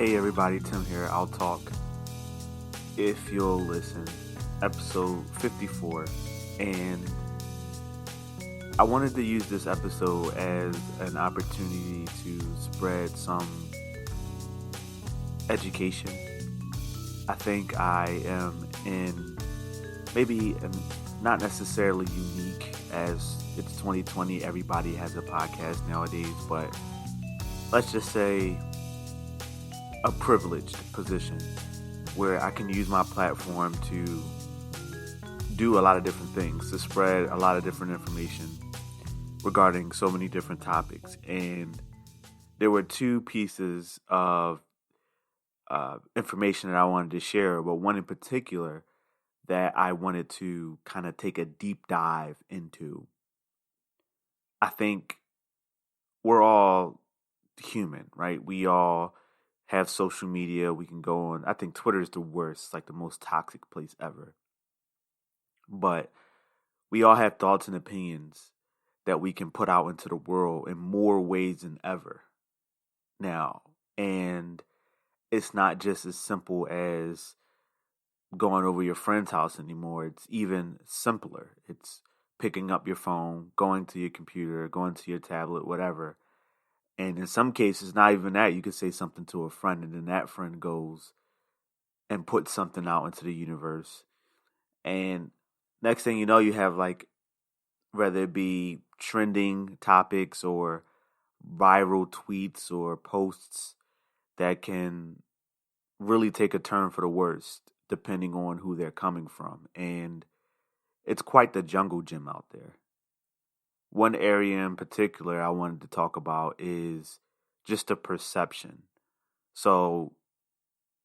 Hey everybody, Tim here. I'll talk if you'll listen. Episode 54. And I wanted to use this episode as an opportunity to spread some education. I think I am maybe not necessarily unique as it's 2020. Everybody has a podcast nowadays, but let's just say a privileged position where I can use my platform to do a lot of different things, to spread a lot of different information regarding so many different topics. And there were two pieces of information that I wanted to share, but one in particular that I wanted to kind of take a deep dive into. I think we're all human, right? We all have social media. We can go on. I think Twitter is the worst, like the most toxic place ever. But we all have thoughts and opinions that we can put out into the world in more ways than ever now. And it's not just as simple as going over your friend's house anymore. It's even simpler. It's picking up your phone, going to your computer, going to your tablet, whatever. And in some cases, not even that, you could say something to a friend, and then that friend goes and puts something out into the universe. And next thing you know, you have whether it be trending topics or viral tweets or posts that can really take a turn for the worst, depending on who they're coming from. And it's quite the jungle gym out there. One area in particular I wanted to talk about is just the perception. So,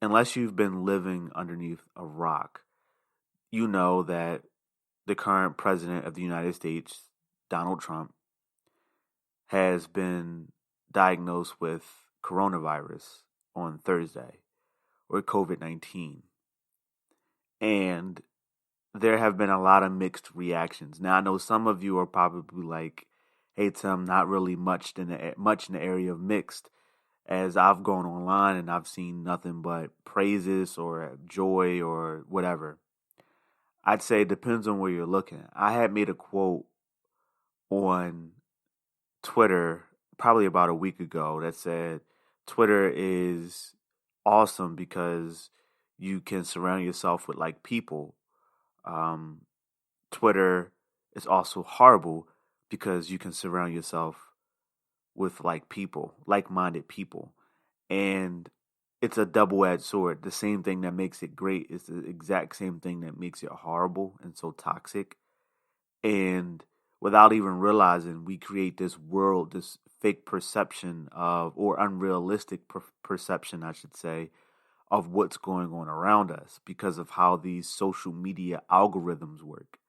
unless you've been living underneath a rock, you know that the current president of the United States, Donald Trump, has been diagnosed with coronavirus on Thursday, or COVID-19. And there have been a lot of mixed reactions. Now, I know some of you are probably like, hey, Tim, not really much in the area of mixed, as I've gone online and I've seen nothing but praises or joy or whatever. I'd say it depends on where you're looking. I had made a quote on Twitter probably about a week ago that said, Twitter is awesome because you can surround yourself with people. Twitter is also horrible because you can surround yourself with people, like-minded people. And it's a double-edged sword. The same thing that makes it great is the exact same thing that makes it horrible and so toxic. And without even realizing, we create this world, this fake perception of, or unrealistic perception, I should say, of what's going on around us because of how these social media algorithms work.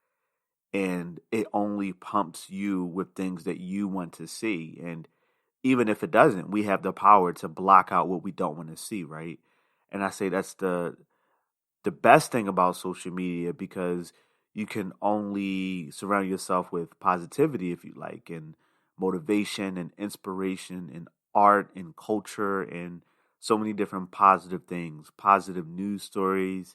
And it only pumps you with things that you want to see. And even if it doesn't, we have the power to block out what we don't want to see, right? And I say that's the best thing about social media, because you can only surround yourself with positivity, if you like, and motivation and inspiration and art and culture and so many different positive things, positive news stories,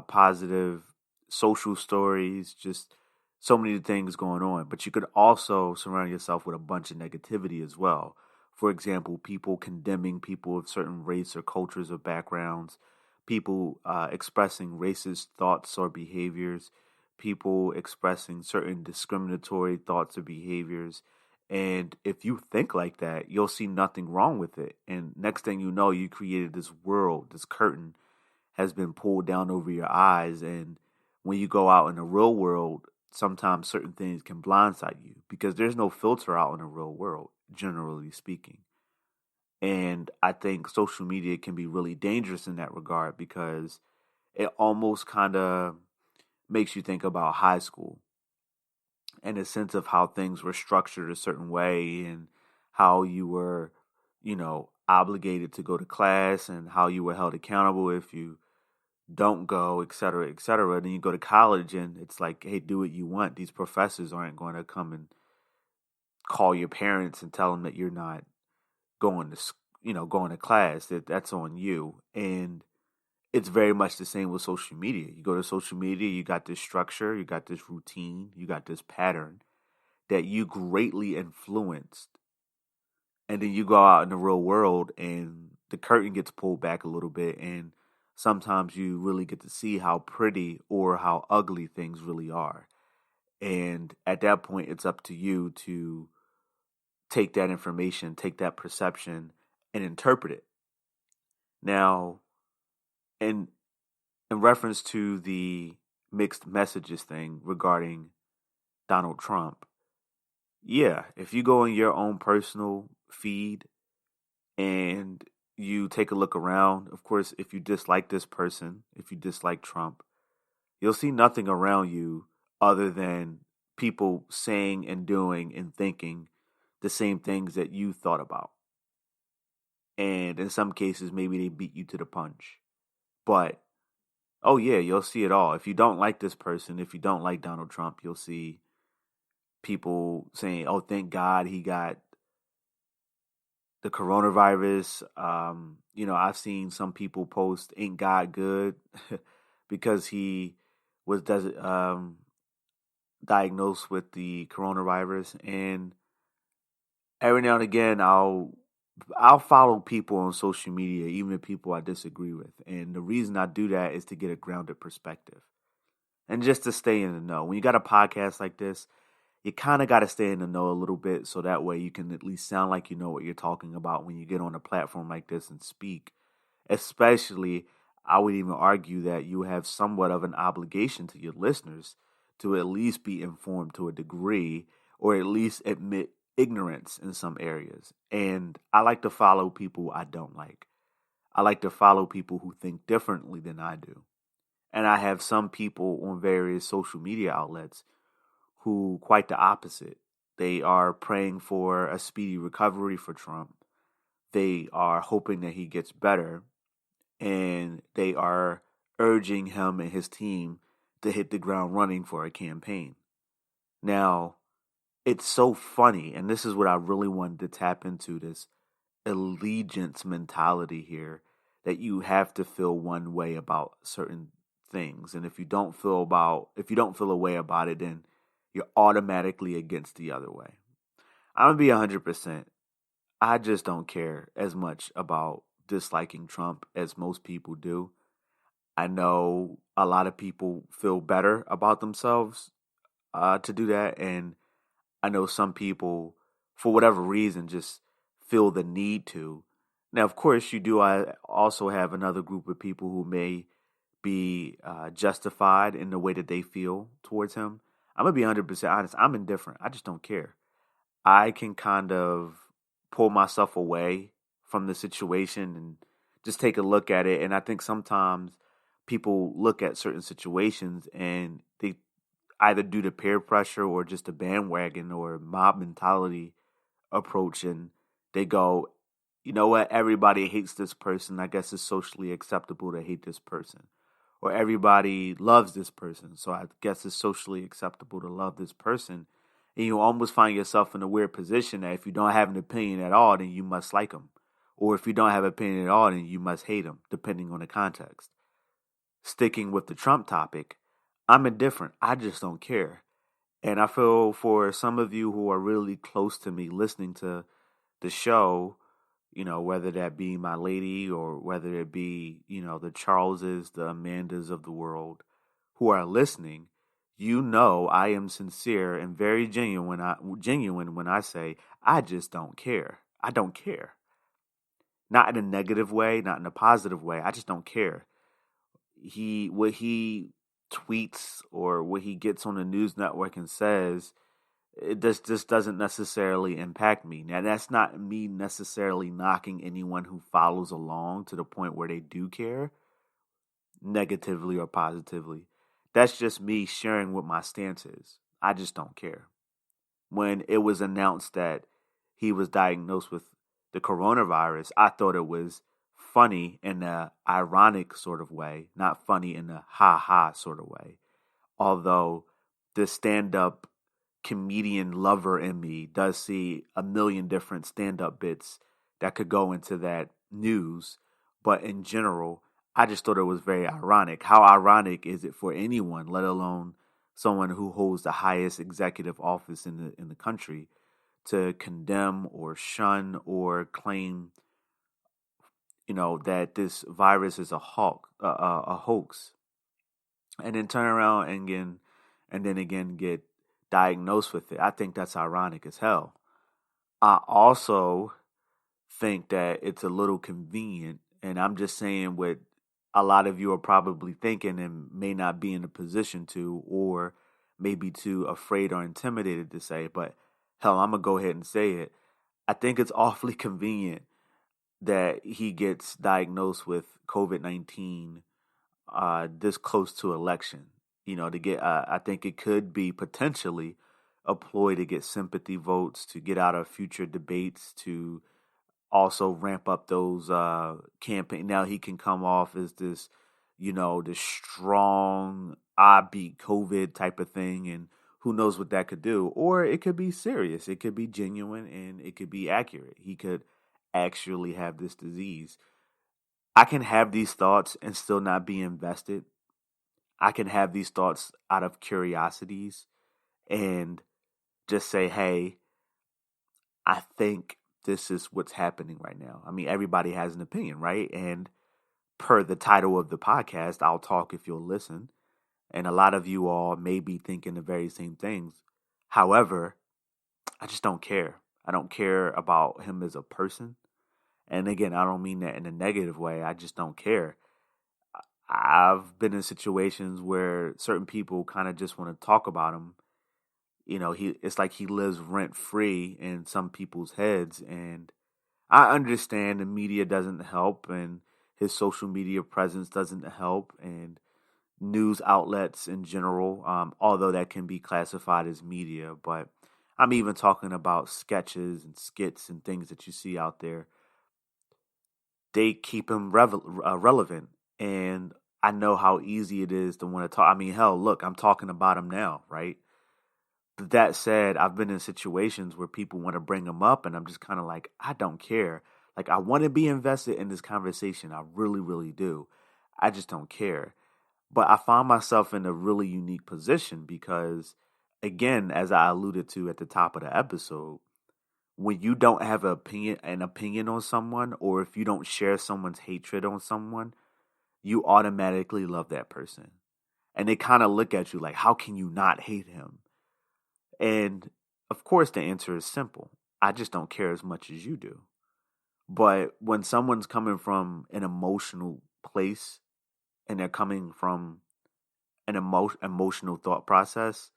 positive social stories, just so many things going on. But you could also surround yourself with a bunch of negativity as well. For example, people condemning people of certain race or cultures or backgrounds, people expressing racist thoughts or behaviors, people expressing certain discriminatory thoughts or behaviors. And if you think like that, you'll see nothing wrong with it. And next thing you know, you created this world, this curtain has been pulled down over your eyes. And when you go out in the real world, sometimes certain things can blindside you because there's no filter out in the real world, generally speaking. And I think social media can be really dangerous in that regard because it almost kind of makes you think about high school, and a sense of how things were structured a certain way and how you were, obligated to go to class and how you were held accountable if you don't go, et cetera, et cetera. And then you go to college and it's like, hey, do what you want. These professors aren't going to come and call your parents and tell them that you're not going to, going to class, that's on you. And it's very much the same with social media. You go to social media, you got this structure, you got this routine, you got this pattern that you greatly influenced. And then you go out in the real world and the curtain gets pulled back a little bit. And sometimes you really get to see how pretty or how ugly things really are. And at that point, it's up to you to take that information, take that perception, and interpret it. Now, in reference to the mixed messages thing regarding Donald Trump, yeah, if you go in your own personal feed and you take a look around, of course, if you dislike this person, if you dislike Trump, you'll see nothing around you other than people saying and doing and thinking the same things that you thought about. And in some cases, maybe they beat you to the punch. But, oh yeah, you'll see it all. If you don't like this person, if you don't like Donald Trump, you'll see people saying, oh, thank God he got the coronavirus. I've seen some people post, ain't God good, because he was diagnosed with the coronavirus. And every now and again, I'll follow people on social media, even the people I disagree with. And the reason I do that is to get a grounded perspective and just to stay in the know. When you got a podcast like this, you kind of got to stay in the know a little bit so that way you can at least sound like you know what you're talking about when you get on a platform like this and speak. Especially, I would even argue that you have somewhat of an obligation to your listeners to at least be informed to a degree or at least admit ignorance in some areas. And I like to follow people I don't like. I like to follow people who think differently than I do. And I have some people on various social media outlets who quite the opposite. They are praying for a speedy recovery for Trump. They are hoping that he gets better. And they are urging him and his team to hit the ground running for a campaign. Now, it's so funny, and this is what I really wanted to tap into, this allegiance mentality here, that you have to feel one way about certain things. And if you don't feel a way about it, then you're automatically against the other way. I'm gonna be 100%. I just don't care as much about disliking Trump as most people do. I know a lot of people feel better about themselves to do that, and I know some people, for whatever reason, just feel the need to. Now, of course, you do. I also have another group of people who may be justified in the way that they feel towards him. I'm going to be 100% honest. I'm indifferent. I just don't care. I can kind of pull myself away from the situation and just take a look at it. And I think sometimes people look at certain situations and they either due to peer pressure or just a bandwagon or mob mentality approach, and they go, you know what, everybody hates this person. I guess it's socially acceptable to hate this person. Or everybody loves this person, so I guess it's socially acceptable to love this person. And you almost find yourself in a weird position that if you don't have an opinion at all, then you must like them. Or if you don't have an opinion at all, then you must hate them, depending on the context. Sticking with the Trump topic, I'm indifferent. I just don't care. And I feel for some of you who are really close to me listening to the show, whether that be my lady or whether it be, the Charleses, the Amandas of the world who are listening, I am sincere and very genuine when I say I just don't care. I don't care. Not in a negative way, not in a positive way. I just don't care. What he tweets or what he gets on the news network and says, it just doesn't necessarily impact me. Now, that's not me necessarily knocking anyone who follows along to the point where they do care, negatively or positively. That's just me sharing what my stance is. I just don't care. When it was announced that he was diagnosed with the coronavirus, I thought it was funny in a ironic sort of way, not funny in a ha-ha sort of way. Although the stand-up comedian lover in me does see a million different stand-up bits that could go into that news. But in general, I just thought it was very ironic. How ironic is it for anyone, let alone someone who holds the highest executive office in the country, to condemn or shun or claim, that this virus is a hoax, and then turn around and then again get diagnosed with it. I think that's ironic as hell. I also think that it's a little convenient, and I'm just saying what a lot of you are probably thinking and may not be in a position to, or maybe too afraid or intimidated to say, but hell, I'm going to go ahead and say it. I think it's awfully convenient that he gets diagnosed with COVID-19 this close to election. To get, I think it could be potentially a ploy to get sympathy votes, to get out of future debates, to also ramp up those campaign. Now he can come off as this, this strong, I beat COVID type of thing, and who knows what that could do. Or it could be serious. It could be genuine, and it could be accurate. He could actually have this disease. I can have these thoughts and still not be invested. I can have these thoughts out of curiosities and just say, hey, I think this is what's happening right now. I mean, everybody has an opinion, right? And per the title of the podcast, I'll talk if you'll listen. And a lot of you all may be thinking the very same things. However, I just don't care. I don't care about him as a person. And again, I don't mean that in a negative way. I just don't care. I've been in situations where certain people kind of just want to talk about him. It's like he lives rent free in some people's heads. And I understand the media doesn't help, and his social media presence doesn't help, and news outlets in general, although that can be classified as media. But I'm even talking about sketches and skits and things that you see out there. They keep him relevant. And I know how easy it is to want to talk. I mean, hell, look, I'm talking about him now, right? But that said, I've been in situations where people want to bring him up, and I'm just kind of like, I don't care. Like, I want to be invested in this conversation. I really, really do. I just don't care. But I find myself in a really unique position because, again, as I alluded to at the top of the episode, when you don't have an opinion on someone, or if you don't share someone's hatred on someone, you automatically love that person. And they kind of look at you like, how can you not hate him? And of course, the answer is simple. I just don't care as much as you do. But when someone's coming from an emotional place and they're coming from an emotional thought process,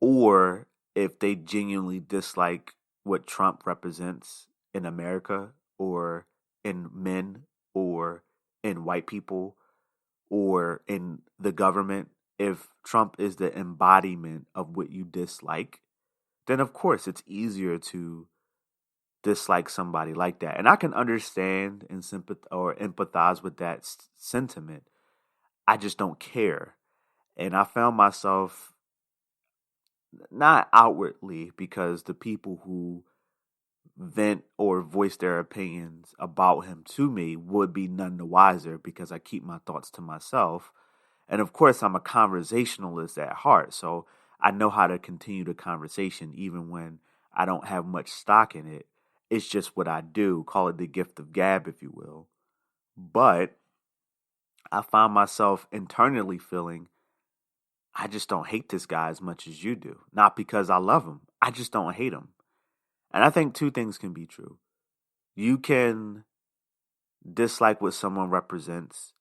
or if they genuinely dislike what Trump represents in America, or in men, or in white people, or in the government, if Trump is the embodiment of what you dislike, then of course it's easier to dislike somebody like that. And I can understand and empathize with that sentiment. I just don't care. And I found myself, not outwardly, because the people who vent or voice their opinions about him to me would be none the wiser, because I keep my thoughts to myself. And of course, I'm a conversationalist at heart, so I know how to continue the conversation even when I don't have much stock in it. It's just what I do. Call it the gift of gab, if you will. But I find myself internally feeling, I just don't hate this guy as much as you do. Not because I love him. I just don't hate him. And I think two things can be true. You can dislike what someone represents.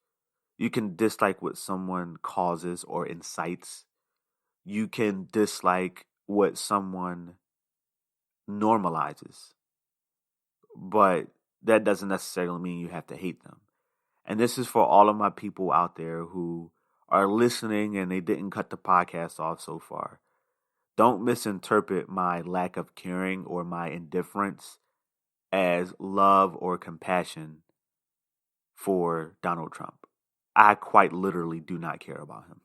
You can dislike what someone causes or incites. You can dislike what someone normalizes. But that doesn't necessarily mean you have to hate them. And this is for all of my people out there who are listening and they didn't cut the podcast off so far. Don't misinterpret my lack of caring or my indifference as love or compassion for Donald Trump. I quite literally do not care about him.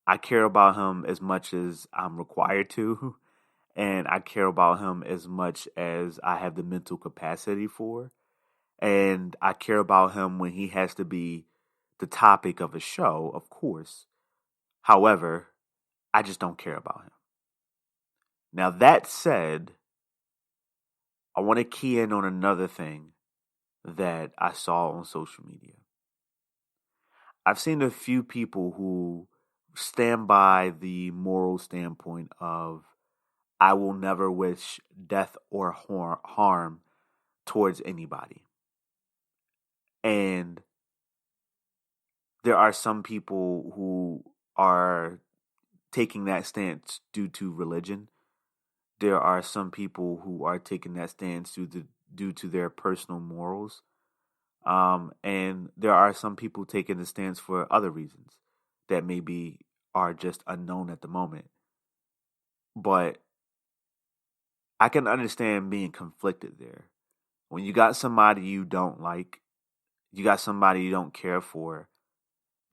I care about him as much as I'm required to, and I care about him as much as I have the mental capacity for. And I care about him when he has to be the topic of a show, of course. However, I just don't care about him. Now, that said, I want to key in on another thing that I saw on social media. I've seen a few people who stand by the moral standpoint of I will never wish death or harm towards anybody. And there are some people who are taking that stance due to religion. There are some people who are taking that stance due to their personal morals. And there are some people taking the stance for other reasons that maybe are just unknown at the moment. But I can understand being conflicted there. When you got somebody you don't like, you got somebody you don't care for,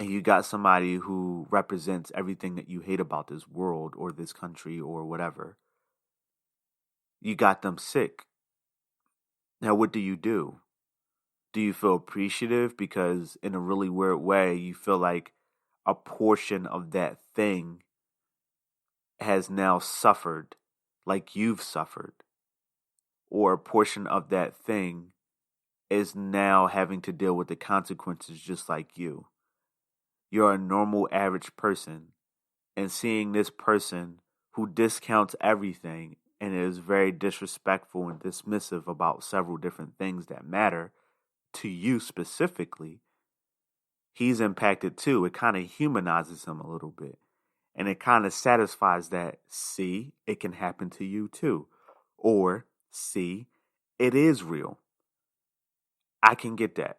and you got somebody who represents everything that you hate about this world or this country or whatever, you got them sick. Now, what do? Do you feel appreciative because in a really weird way, you feel like a portion of that thing has now suffered like you've suffered, or a portion of that thing is now having to deal with the consequences just like you? You're a normal average person, and seeing this person who discounts everything and is very disrespectful and dismissive about several different things that matter to you specifically, he's impacted too. It kind of humanizes him a little bit. And it kind of satisfies that, see, it can happen to you too. Or, see, it is real. I can get that.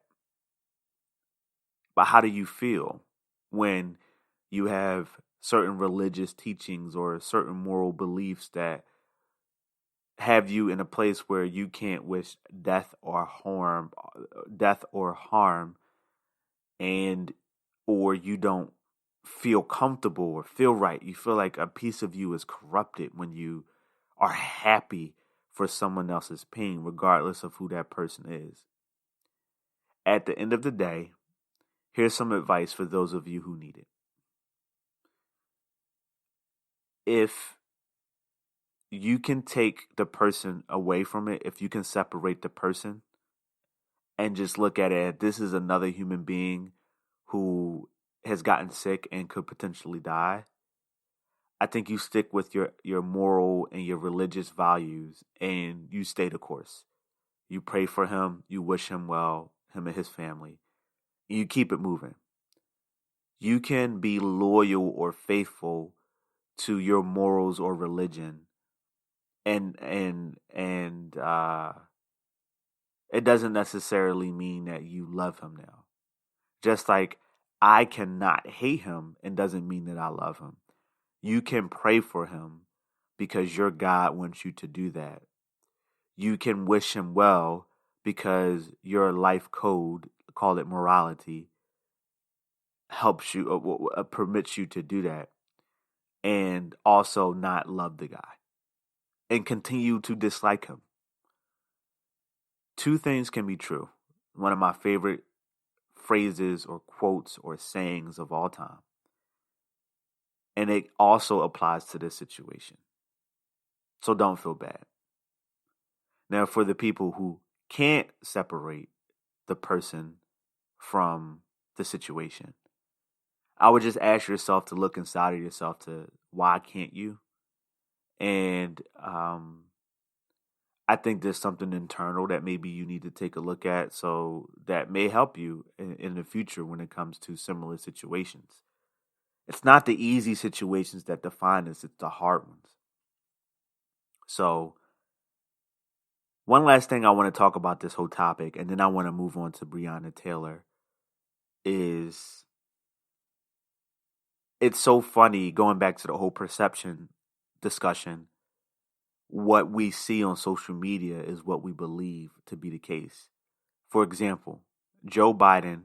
But how do you feel when you have certain religious teachings or certain moral beliefs that have you in a place where you can't wish death or harm, and or you don't feel comfortable or feel right? You feel like a piece of you is corrupted when you are happy for someone else's pain, regardless of who that person is. At the end of the day, here's some advice for those of you who need it. If you can take the person away from it, if you can separate the person and just look at it, this is another human being who has gotten sick and could potentially die, I think you stick with your moral and your religious values and you stay the course. You pray for him, you wish him well, him and his family, and you keep it moving. You can be loyal or faithful to your morals or religion, and it doesn't necessarily mean that you love him now. Just like I cannot hate him and doesn't mean that I love him. You can pray for him because your God wants you to do that. You can wish him well because your life code, call it morality, helps you, permits you to do that. And also not love the guy and continue to dislike him. Two things can be true. One of my favorite phrases or quotes or sayings of all time. And it also applies to this situation. So don't feel bad. Now, for the people who can't separate the person from the situation, I would just ask yourself to look inside of yourself to why can't you? And I think there's something internal that maybe you need to take a look at, so that may help you in the future when it comes to similar situations. It's not the easy situations that define us, it's the hard ones. So, one last thing I want to talk about this whole topic, and then I want to move on to Breonna Taylor, is it's so funny going back to the whole perception discussion. What we see on social media is what we believe to be the case. For example, Joe Biden,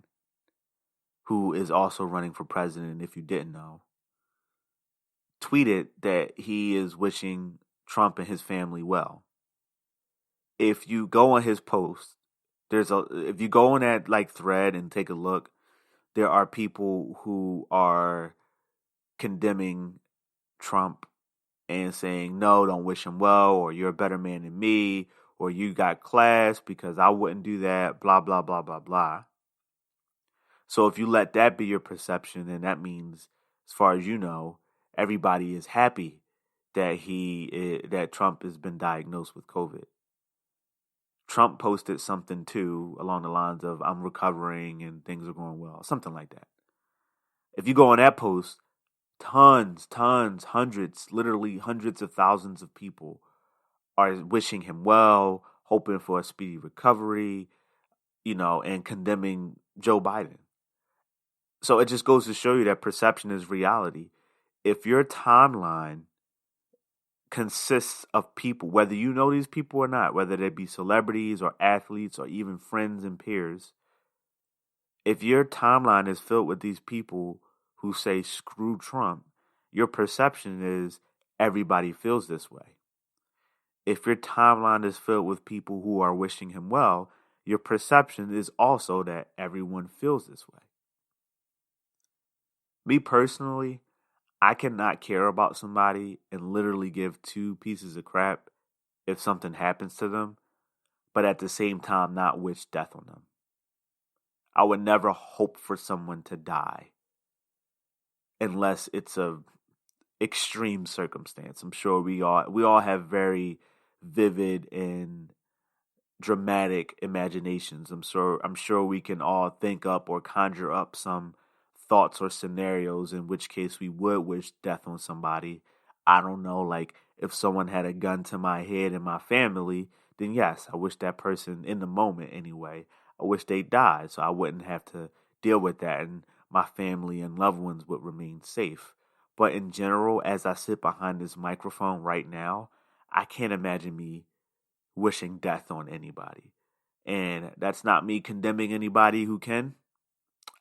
who is also running for president, if you didn't know, tweeted that he is wishing Trump and his family well. If you go on his post, if you go on that like thread and take a look, there are people who are condemning Trump and saying, no, don't wish him well, or you're a better man than me, or you got class because I wouldn't do that, blah, blah, blah, blah, blah. So if you let that be your perception, then that means, as far as you know, everybody is happy that Trump has been diagnosed with COVID. Trump posted something too along the lines of, I'm recovering and things are going well, something like that. If you go on that post, tons, hundreds, literally hundreds of thousands of people are wishing him well, hoping for a speedy recovery, and condemning Joe Biden. So it just goes to show you that perception is reality. If your timeline consists of people, whether you know these people or not, whether they be celebrities or athletes or even friends and peers, if your timeline is filled with these people who say screw Trump, your perception is everybody feels this way. If your timeline is filled with people who are wishing him well, your perception is also that everyone feels this way. Me personally, I cannot care about somebody and literally give two pieces of crap if something happens to them, but at the same time not wish death on them. I would never hope for someone to die unless it's a extreme circumstance. I'm sure we all have very vivid and dramatic imaginations. I'm sure we can all think up or conjure up some thoughts or scenarios in which case we would wish death on somebody. I don't know, like if someone had a gun to my head in my family, then yes, I wish that person in the moment anyway, I wish they died so I wouldn't have to deal with that and my family and loved ones would remain safe. But in general, as I sit behind this microphone right now, I can't imagine me wishing death on anybody. And that's not me condemning anybody who can.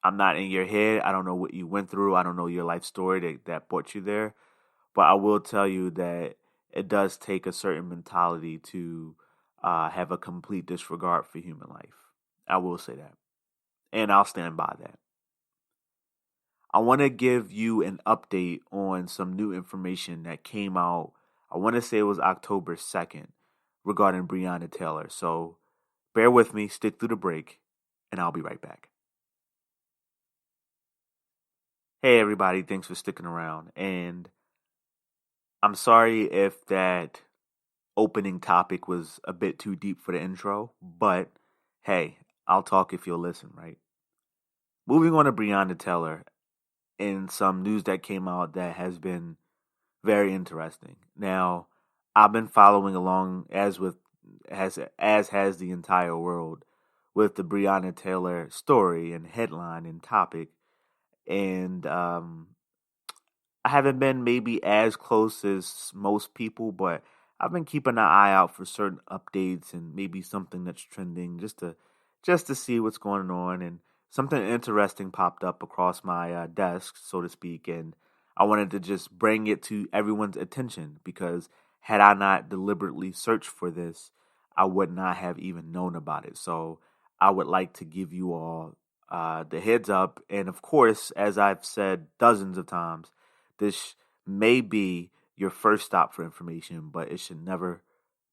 I'm not in your head. I don't know what you went through. I don't know your life story that brought you there. But I will tell you that it does take a certain mentality to have a complete disregard for human life. I will say that. And I'll stand by that. I want to give you an update on some new information that came out. I want to say it was October 2nd regarding Breonna Taylor. So bear with me, stick through the break, and I'll be right back. Hey everybody, thanks for sticking around. And I'm sorry if that opening topic was a bit too deep for the intro, but hey, I'll talk if you'll listen, right? Moving on to Breonna Taylor and some news that came out that has been very interesting. Now, I've been following along as has the entire world with the Breonna Taylor story and headline and topic, and I haven't been maybe as close as most people, but I've been keeping an eye out for certain updates and maybe something that's trending just to see what's going on. And something interesting popped up across my desk, so to speak, and I wanted to just bring it to everyone's attention because had I not deliberately searched for this, I would not have even known about it. So I would like to give you all the heads up. And of course, as I've said dozens of times, this may be your first stop for information, but it should never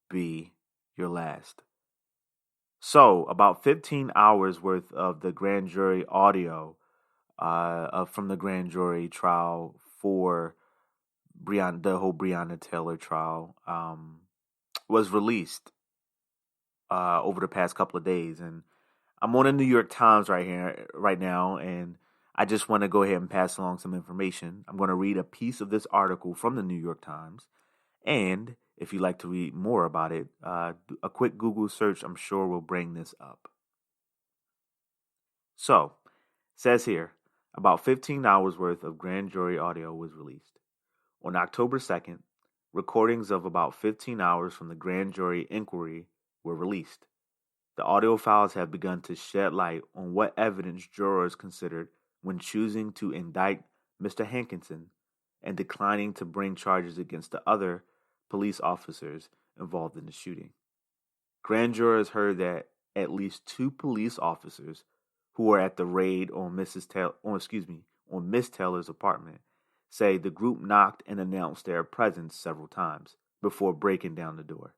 be your last. So, about 15 hours worth of the grand jury audio from the grand jury trial for the whole Breonna Taylor trial was released over the past couple of days. And I'm on the New York Times right now, and I just want to go ahead and pass along some information. I'm going to read a piece of this article from the New York Times, and if you'd like to read more about it, a quick Google search, I'm sure, will bring this up. So, it says here, about 15 hours worth of grand jury audio was released. On October 2nd, recordings of about 15 hours from the grand jury inquiry were released. The audio files have begun to shed light on what evidence jurors considered when choosing to indict Mr. Hankinson and declining to bring charges against the other police officers involved in the shooting. Grand jurors heard that at least 2 police officers who were at the raid on Miss Taylor's apartment say the group knocked and announced their presence several times before breaking down the door.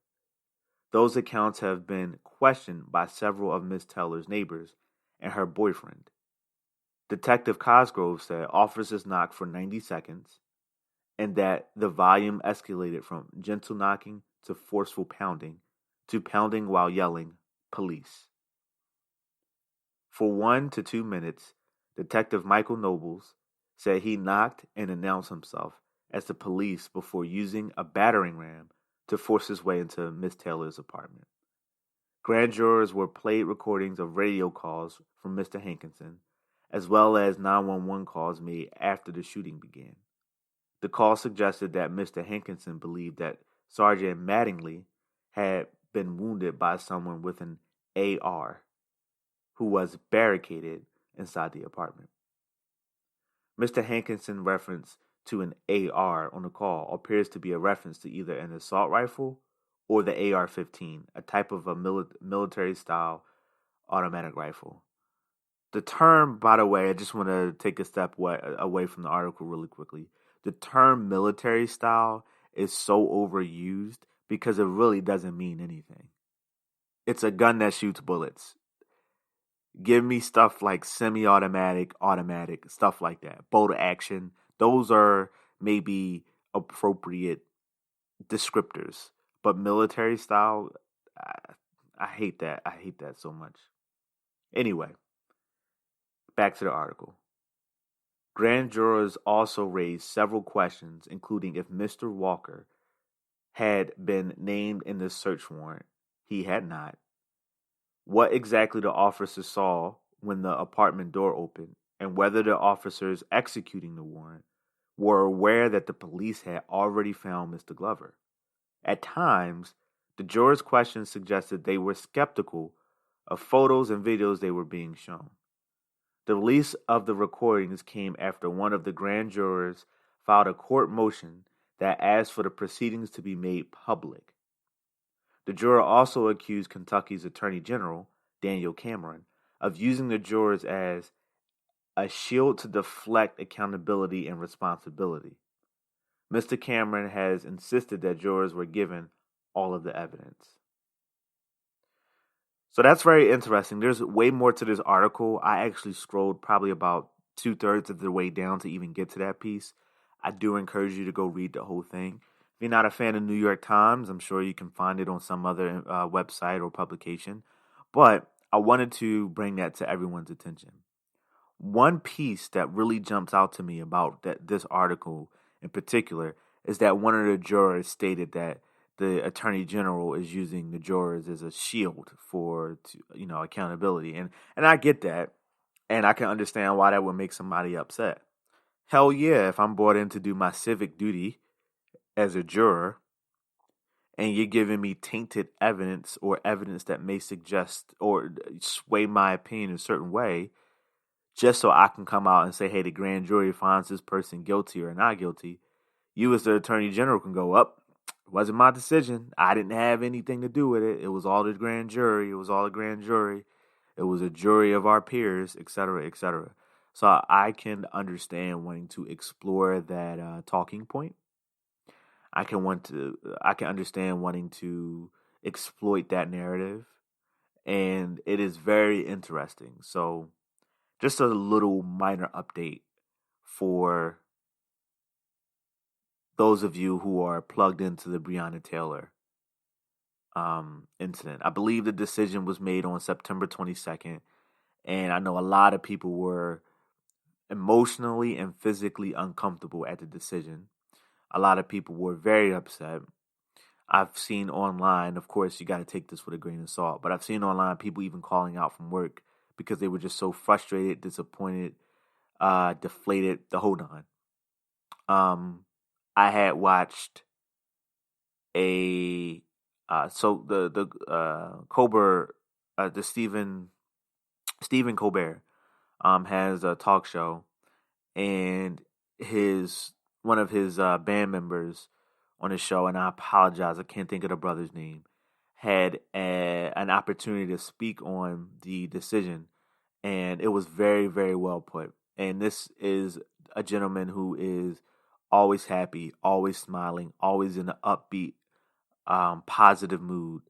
Those accounts have been questioned by several of Miss Taylor's neighbors and her boyfriend. Detective Cosgrove said officers knocked for 90 seconds and that the volume escalated from gentle knocking to forceful pounding to pounding while yelling, "Police." For 1 to 2 minutes, Detective Michael Nobles said he knocked and announced himself as the police before using a battering ram to force his way into Miss Taylor's apartment. Grand jurors were played recordings of radio calls from Mr. Hankinson, as well as 911 calls made after the shooting began. The call suggested that Mr. Hankinson believed that Sergeant Mattingly had been wounded by someone with an AR, who was barricaded inside the apartment. Mr. Hankinson's reference to an AR on the call appears to be a reference to either an assault rifle or the AR-15, a type of a military-style automatic rifle. The term, by the way, I just want to take a step away from the article really quickly. The term military style is so overused because it really doesn't mean anything. It's a gun that shoots bullets. Give me stuff like semi-automatic, automatic, stuff like that. Bolt action. Those are maybe appropriate descriptors. But military style, I hate that. I hate that so much. Anyway, back to the article. Grand jurors also raised several questions, including if Mr. Walker had been named in the search warrant. He had not. What exactly the officers saw when the apartment door opened, and whether the officers executing the warrant were aware that the police had already found Mr. Glover. At times, the jurors' questions suggested they were skeptical of photos and videos they were being shown. The release of the recordings came after one of the grand jurors filed a court motion that asked for the proceedings to be made public. The juror also accused Kentucky's Attorney General, Daniel Cameron, of using the jurors as a shield to deflect accountability and responsibility. Mr. Cameron has insisted that jurors were given all of the evidence. So that's very interesting. There's way more to this article. I actually scrolled probably about 2/3 of the way down to even get to that piece. I do encourage you to go read the whole thing. If you're not a fan of New York Times, I'm sure you can find it on some other website or publication. But I wanted to bring that to everyone's attention. One piece that really jumps out to me about this article in particular is that one of the jurors stated that the Attorney General is using the jurors as a shield for accountability. And I get that, and I can understand why that would make somebody upset. Hell yeah, if I'm brought in to do my civic duty as a juror, and you're giving me tainted evidence or evidence that may suggest or sway my opinion in a certain way, just so I can come out and say, hey, the grand jury finds this person guilty or not guilty, you as the Attorney General can go up. It wasn't my decision. I didn't have anything to do with it. It was all the grand jury. It was all the grand jury. It was a jury of our peers, etc., etc. So I can understand wanting to explore that talking point. I can understand wanting to exploit that narrative, and it is very interesting. So, just a little minor update for those of you who are plugged into the Breonna Taylor incident. I believe the decision was made on September 22nd, and I know a lot of people were emotionally and physically uncomfortable at the decision. A lot of people were very upset. I've seen online, of course, you got to take this with a grain of salt, but I've seen online people even calling out from work because they were just so frustrated, disappointed, deflated, the whole nine. I had watched the Stephen Colbert has a talk show, and one of his band members on the show, and I apologize, I can't think of the brother's name, had an opportunity to speak on the decision, and it was very, very well put. And this is a gentleman who is always happy, always smiling, always in an upbeat, positive mood.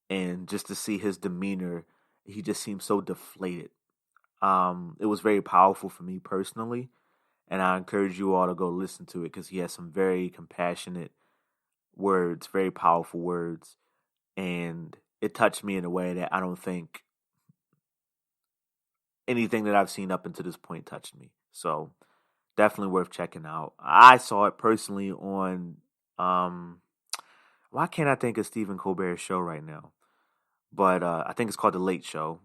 And just to see his demeanor, he just seems so deflated. It was very powerful for me personally, and I encourage you all to go listen to it because he has some very compassionate words, very powerful words, and it touched me in a way that I don't think anything that I've seen up until this point touched me. So definitely worth checking out. I saw it personally on why can't I think of Stephen Colbert's show right now? But I think it's called The Late Show.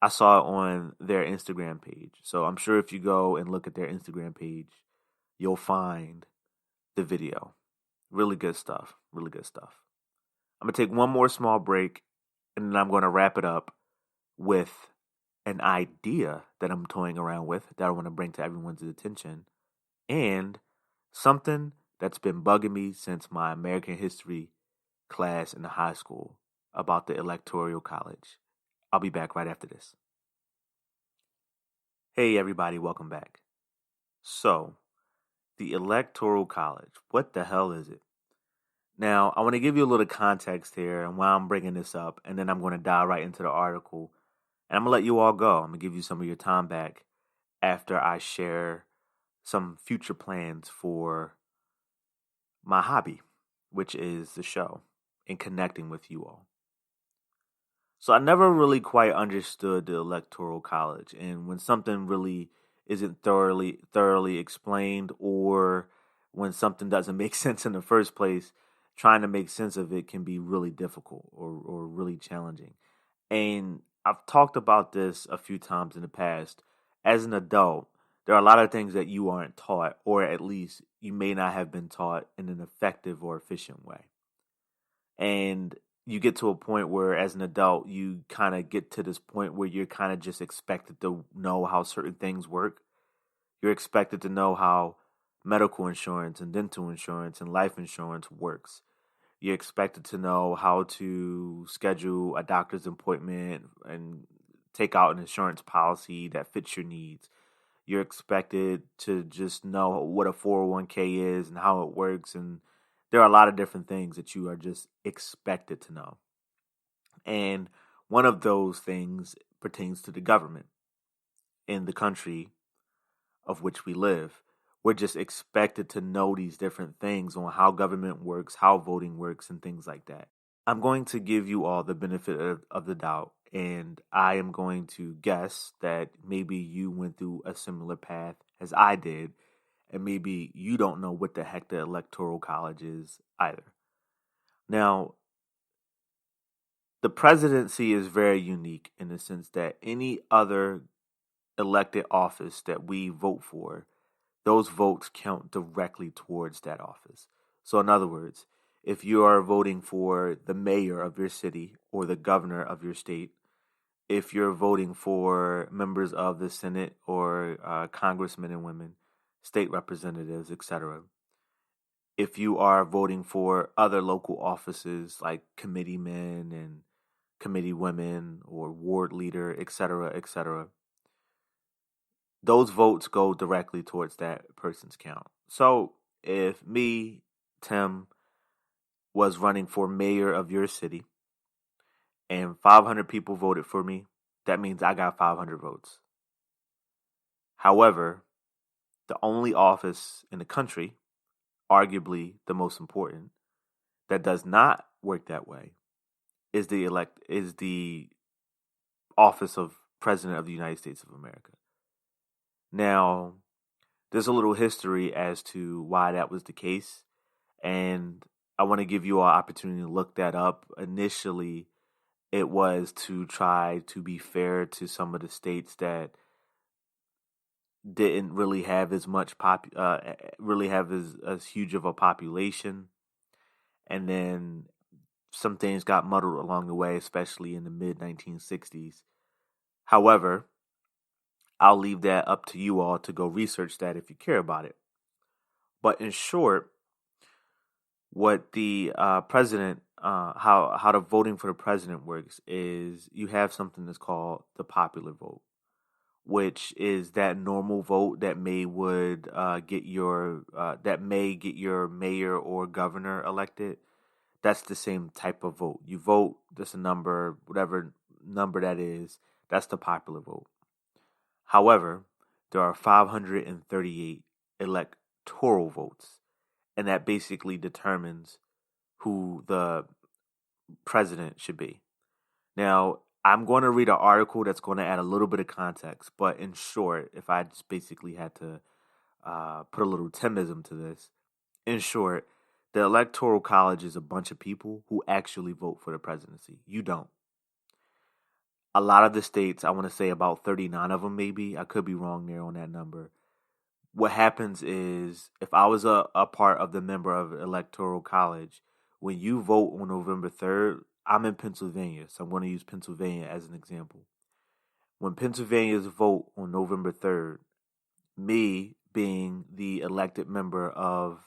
I saw it on their Instagram page. So I'm sure if you go and look at their Instagram page, you'll find the video. Really good stuff. Really good stuff. I'm going to take one more small break, and then I'm going to wrap it up with an idea that I'm toying around with that I want to bring to everyone's attention, and something that's been bugging me since my American history class in the high school about the Electoral College. I'll be back right after this. Hey everybody, welcome back. So, the Electoral College, what the hell is it? Now, I want to give you a little context here and why I'm bringing this up, and then I'm going to dive right into the article. And I'm going to let you all go. I'm going to give you some of your time back after I share some future plans for my hobby, which is the show and connecting with you all. So I never really quite understood the Electoral College, and when something really isn't thoroughly explained, or when something doesn't make sense in the first place, trying to make sense of it can be really difficult or really challenging. And I've talked about this a few times in the past. As an adult, there are a lot of things that you aren't taught, or at least you may not have been taught in an effective or efficient way. And you get to a point where, as an adult, you kind of get to this point where you're kind of just expected to know how certain things work. You're expected to know how medical insurance and dental insurance and life insurance works. You're expected to know how to schedule a doctor's appointment and take out an insurance policy that fits your needs. You're expected to just know what a 401k is and how it works. And there are a lot of different things that you are just expected to know. And one of those things pertains to the government in the country of which we live. We're just expected to know these different things on how government works, how voting works, and things like that. I'm going to give you all the benefit of the doubt, and I am going to guess that maybe you went through a similar path as I did, and maybe you don't know what the heck the Electoral College is either. Now, the presidency is very unique in the sense that any other elected office that we vote for, those votes count directly towards that office. So in other words, if you are voting for the mayor of your city or the governor of your state, if you're voting for members of the Senate or congressmen and women, state representatives, etc., if you are voting for other local offices like committeemen and committee women or ward leader, etc., those votes go directly towards that person's count. So if me, Tim, was running for mayor of your city and 500 people voted for me, that means I got 500 votes. However, the only office in the country, arguably the most important, that does not work that way is the office of President of the United States of America. Now, there's a little history as to why that was the case, and I want to give you all an opportunity to look that up. Initially, it was to try to be fair to some of the states that didn't really have as much as huge of a population, and then some things got muddled along the way, especially in the mid 1960s. However, I'll leave that up to you all to go research that if you care about it. But in short, what the president, how the voting for the president works is you have something that's called the popular vote, which is that normal vote that may get your mayor or governor elected. That's the same type of vote. You vote, there's a number, whatever number that is, that's the popular vote. However, there are 538 electoral votes, and that basically determines who the president should be. Now, I'm going to read an article that's going to add a little bit of context, but in short, if I just basically had to put a little Timism to this, in short, the Electoral College is a bunch of people who actually vote for the presidency. You don't. A lot of the states, I want to say about 39 of them maybe, I could be wrong there on that number. What happens is, if I was a part of the member of Electoral College, when you vote on November 3rd, I'm in Pennsylvania, so I'm going to use Pennsylvania as an example. When Pennsylvanians vote on November 3rd, me being the elected member of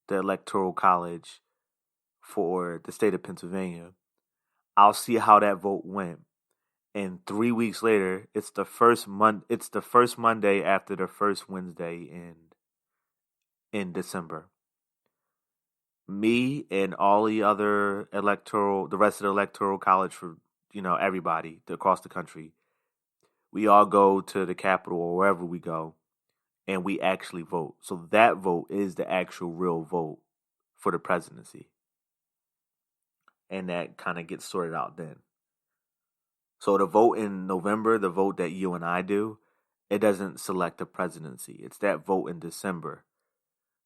the Electoral College for the state of Pennsylvania, I'll see how that vote went. And 3 weeks later, it's the first Monday after the first Wednesday in December. Me and all the rest of the Electoral College for everybody across the country, we all go to the Capitol or wherever we go, and we actually vote. So that vote is the actual real vote for the presidency, and that kind of gets sorted out then. So the vote in November, the vote that you and I do, it doesn't select the presidency. It's that vote in December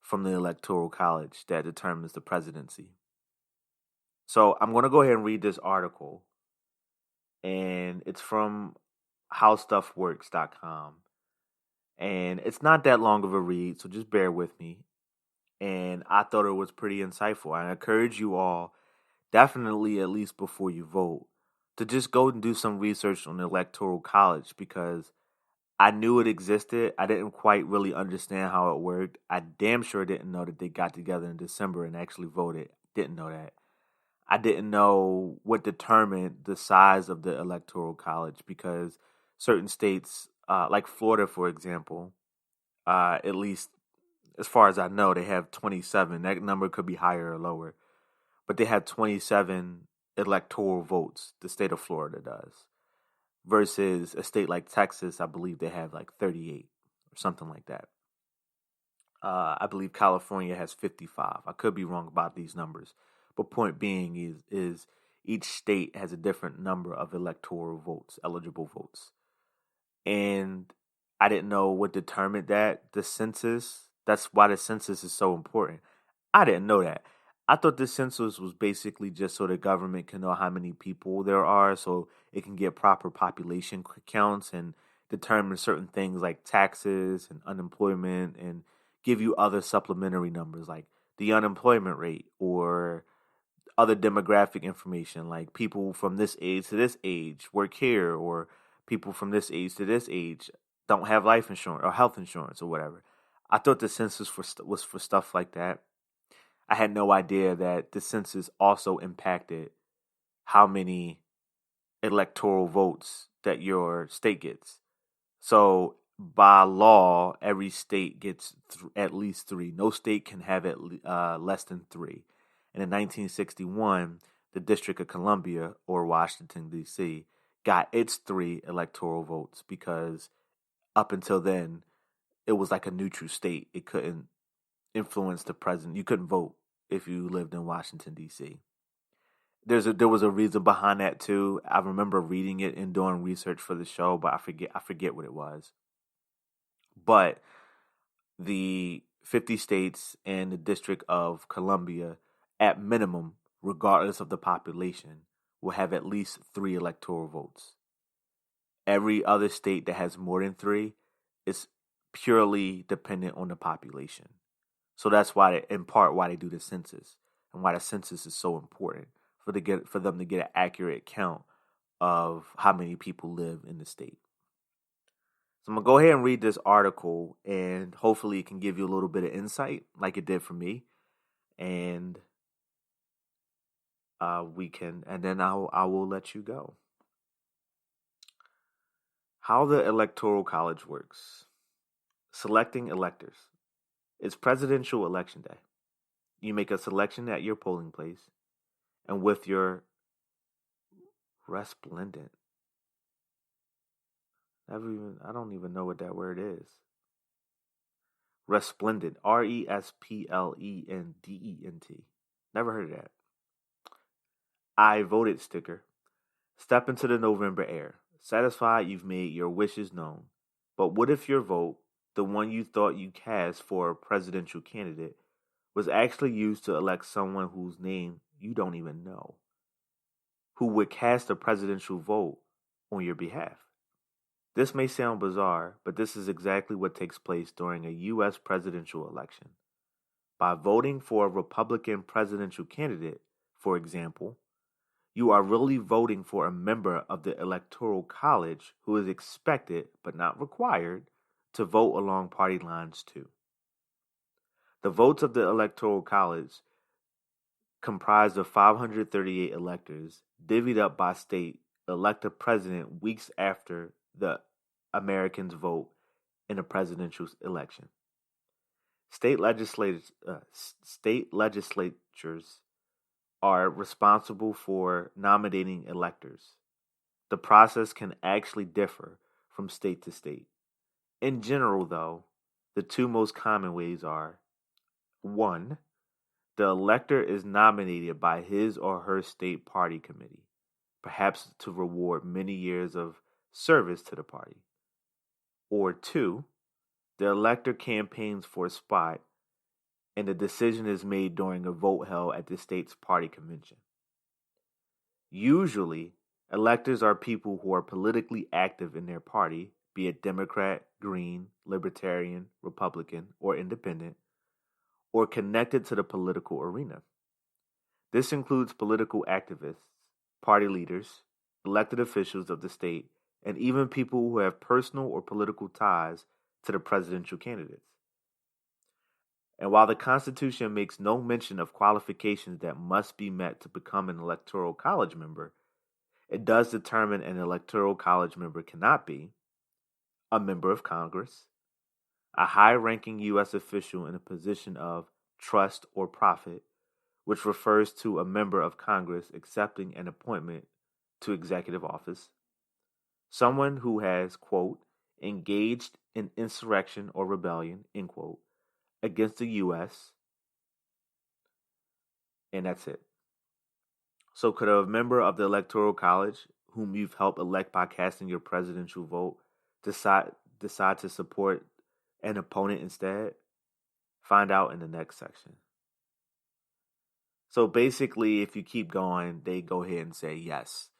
from the Electoral College that determines the presidency. So I'm going to go ahead and read this article, and it's from howstuffworks.com. And it's not that long of a read, so just bear with me. And I thought it was pretty insightful. I encourage you all, definitely at least before you vote, to just go and do some research on the Electoral College, because I knew it existed. I didn't quite really understand how it worked. I damn sure didn't know that they got together in December and actually voted. Didn't know that. I didn't know what determined the size of the Electoral College, because certain states, like Florida, for example, at least as far as I know, they have 27. That number could be higher or lower. But they have 27 electoral votes, the state of Florida does, versus a state like Texas, I believe they have like 38 or something like that. I believe California has 55. I could be wrong about these numbers. But point being is each state has a different number of electoral votes, eligible votes. And I didn't know what determined that. The census, that's why the census is so important. I didn't know that. I thought the census was basically just so the government can know how many people there are, so it can get proper population counts and determine certain things like taxes and unemployment, and give you other supplementary numbers like the unemployment rate or other demographic information like people from this age to this age work here, or people from this age to this age don't have life insurance or health insurance or whatever. I thought the census was for stuff like that. I had no idea that the census also impacted how many electoral votes that your state gets. So by law, every state gets at least 3. No state can have less than 3. And in 1961, the District of Columbia, or Washington, D.C., got its 3 electoral votes, because up until then, it was like a neutral state. It couldn't influence the president. You couldn't vote if you lived in Washington, D.C. There was a reason behind that too. I remember reading it and doing research for the show, but I forget what it was. But the 50 states and the District of Columbia, at minimum, regardless of the population, will have at least 3 electoral votes. Every other state that has more than 3 is purely dependent on the population. So that's why, in part, why they do the census, and why the census is so important for them to get an accurate count of how many people live in the state. So I'm gonna go ahead and read this article, and hopefully it can give you a little bit of insight, like it did for me. And and then I will let you go. How the Electoral College works. Selecting electors. It's presidential election day. You make a selection at your polling place, and with your resplendent. I don't even know what that word is. Resplendent. RESPLENDENT. Never heard of that. I voted sticker. Step into the November air. Satisfied you've made your wishes known. But what if your vote, the one you thought you cast for a presidential candidate, was actually used to elect someone whose name you don't even know, who would cast a presidential vote on your behalf? This may sound bizarre, but this is exactly what takes place during a U.S. presidential election. By voting for a Republican presidential candidate, for example, you are really voting for a member of the Electoral College who is expected, but not required, to vote along party lines too. The votes of the Electoral College, comprised of 538 electors, divvied up by state, elect a president weeks after the Americans vote in a presidential election. State legislatures are responsible for nominating electors. The process can actually differ from state to state. In general, though, the two most common ways are: 1. The elector is nominated by his or her state party committee, perhaps to reward many years of service to the party. Or 2. The elector campaigns for a spot and the decision is made during a vote held at the state's party convention. Usually, electors are people who are politically active in their party, be it Democrat, Green, Libertarian, Republican, or Independent, or connected to the political arena. This includes political activists, party leaders, elected officials of the state, and even people who have personal or political ties to the presidential candidates. And while the Constitution makes no mention of qualifications that must be met to become an Electoral College member, it does determine an Electoral College member cannot be a member of Congress, a high-ranking U.S. official in a position of trust or profit, which refers to a member of Congress accepting an appointment to executive office, someone who has, quote, engaged in insurrection or rebellion, end quote, against the U.S., and that's it. So could a member of the Electoral College, whom you've helped elect by casting your presidential vote, decide to support an opponent instead? Find out in the next section. So basically, if you keep going, they go ahead and say yes.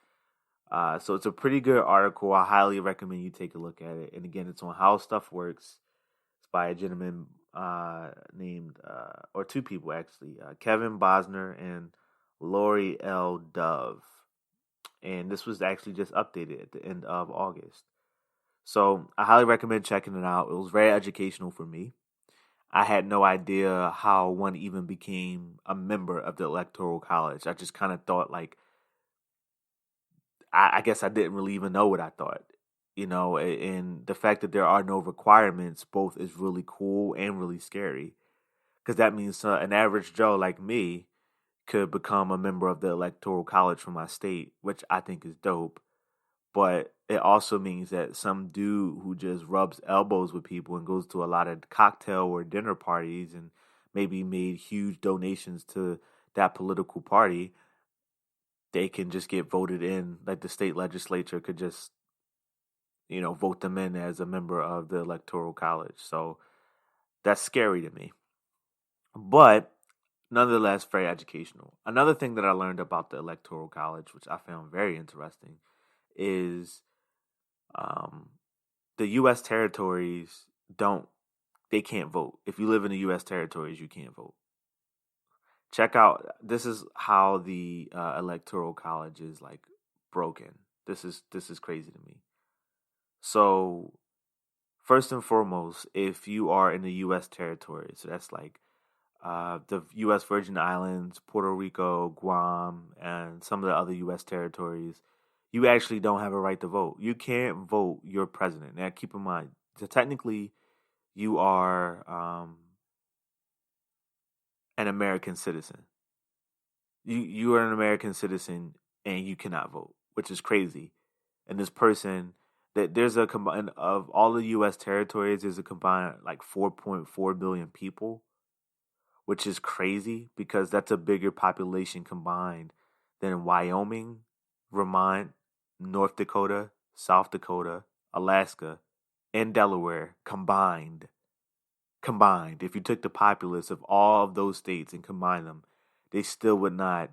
So it's a pretty good article. I highly recommend you take a look at it. And again, it's on How Stuff Works. It's by a gentleman named, or two people actually, Kevin Bosner and Lori L. Dove. And this was actually just updated at the end of August. So I highly recommend checking it out. It was very educational for me. I had no idea how one even became a member of the Electoral College. I just kind of thought I guess I didn't really even know what I thought, and the fact that there are no requirements both is really cool and really scary, because that means an average Joe like me could become a member of the Electoral College from my state, which I think is dope. But it also means that some dude who just rubs elbows with people and goes to a lot of cocktail or dinner parties and maybe made huge donations to that political party, they can just get voted in. Like the state legislature could just, vote them in as a member of the Electoral College. So that's scary to me. But nonetheless, very educational. Another thing that I learned about the Electoral College, which I found very interesting, is the U.S. territories can't vote. If you live in the U.S. territories, you can't vote. Check out, this is how the Electoral College is broken. This is crazy to me. So first and foremost, if you are in the U.S. territory, so that's the U.S. Virgin Islands, Puerto Rico, Guam, and some of the other U.S. territories, you actually don't have a right to vote. You can't vote your president. Now, keep in mind, so technically, you are an American citizen. You are an American citizen, and you cannot vote, which is crazy. And this person, that there's a combined of all the U.S. territories, there's a combined like 4.4 billion people, which is crazy because that's a bigger population combined than Wyoming, Vermont, North Dakota, South Dakota, Alaska, and Delaware combined. Combined, if you took the populace of all of those states and combined them, they still would not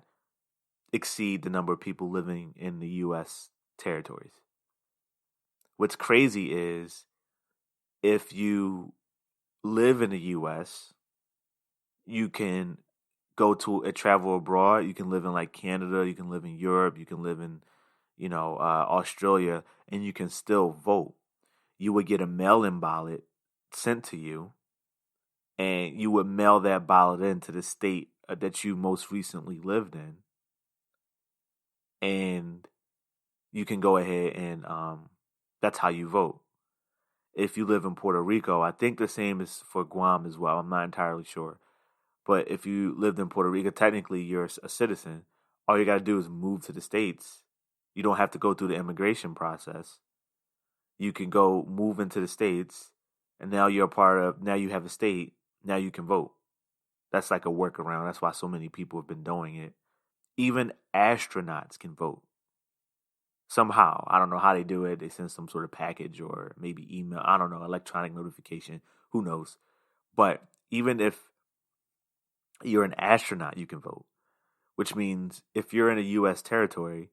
exceed the number of people living in the U.S. territories. What's crazy is if you live in the U.S., you can go to a travel abroad. You can live in like Canada. You can live in Europe. You can live in, Australia, and you can still vote. You would get a mail-in ballot sent to you, and you would mail that ballot into the state that you most recently lived in, and you can go ahead and that's how you vote. If you live in Puerto Rico, I think the same is for Guam as well. I'm not entirely sure. But if you lived in Puerto Rico, technically you're a citizen. All you got to do is move to the States. You don't have to go through the immigration process. You can go move into the States, and now now you have a state, now you can vote. That's like a workaround. That's why so many people have been doing it. Even astronauts can vote. Somehow. I don't know how they do it. They send some sort of package or maybe email. I don't know, electronic notification. Who knows? But even if you're an astronaut, you can vote. Which means if you're in a U.S. territory,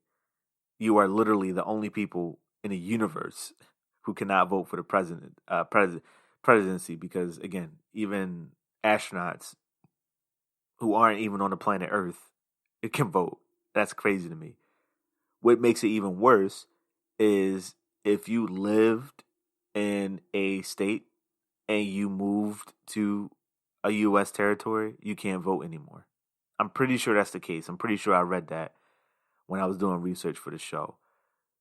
you are literally the only people in the universe who cannot vote for the presidency. Because again, even astronauts who aren't even on the planet Earth, it can vote. That's crazy to me. What makes it even worse is if you lived in a state and you moved to a U.S. territory, you can't vote anymore. I'm pretty sure that's the case. I'm pretty sure I read that when I was doing research for the show.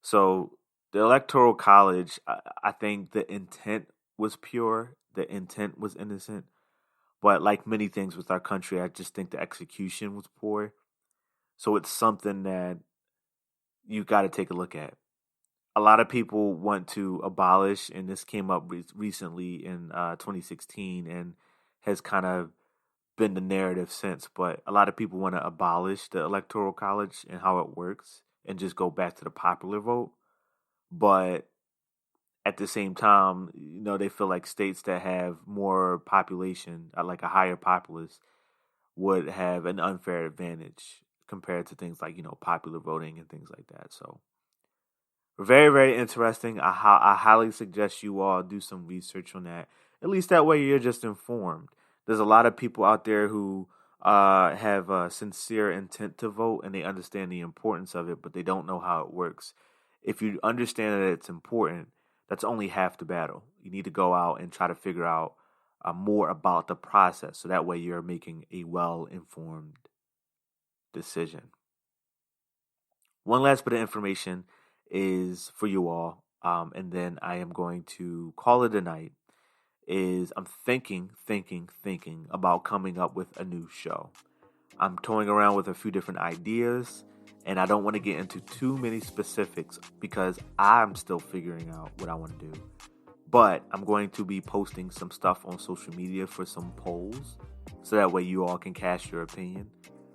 So the Electoral College, I think the intent was pure. The intent was innocent. But like many things with our country, I just think the execution was poor. So it's something that you got to take a look at. A lot of people want to abolish, and this came up recently in 2016 and has kind of been the narrative since, but a lot of people want to abolish the Electoral College and how it works and just go back to the popular vote. But at the same time, they feel like states that have more population, like a higher populace, would have an unfair advantage compared to things like, popular voting and things like that. So very, very interesting. I highly suggest you all do some research on that. At least that way you're just informed. There's a lot of people out there who have a sincere intent to vote and they understand the importance of it, but they don't know how it works. If you understand that it's important, that's only half the battle. You need to go out and try to figure out more about the process, so that way you're making a well-informed decision. One last bit of information is for you all, and then I am going to call it a night. I'm thinking about coming up with a new show. I'm toying around with a few different ideas, and I don't want to get into too many specifics because I'm still figuring out what I want to do. But I'm going to be posting some stuff on social media for some polls, so that way you all can cast your opinion.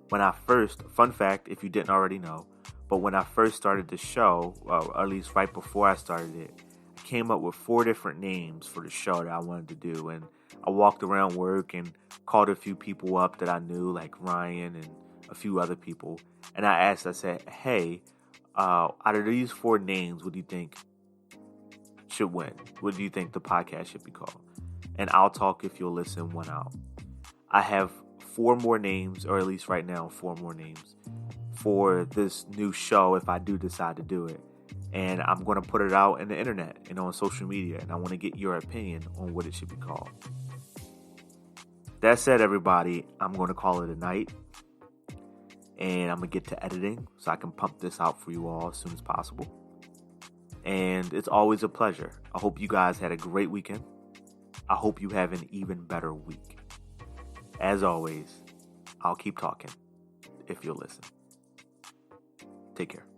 Fun fact, if you didn't already know, but when I first started the show, or at least right before I started it, I came up with 4 different names for the show that I wanted to do. And I walked around work and called a few people up that I knew, like Ryan and a few other people. And I said, hey, out of these 4 names, what do you think should win? What do you think the podcast should be called? And I'll talk if you'll listen one out. I have 4 more names, or at least right now, 4 more names for this new show if I do decide to do it. And I'm going to put it out in the internet and on social media, and I want to get your opinion on what it should be called. That said, everybody, I'm going to call it a night. And I'm going to get to editing so I can pump this out for you all as soon as possible. And it's always a pleasure. I hope you guys had a great weekend. I hope you have an even better week. As always, I'll keep talking if you'll listen. Take care.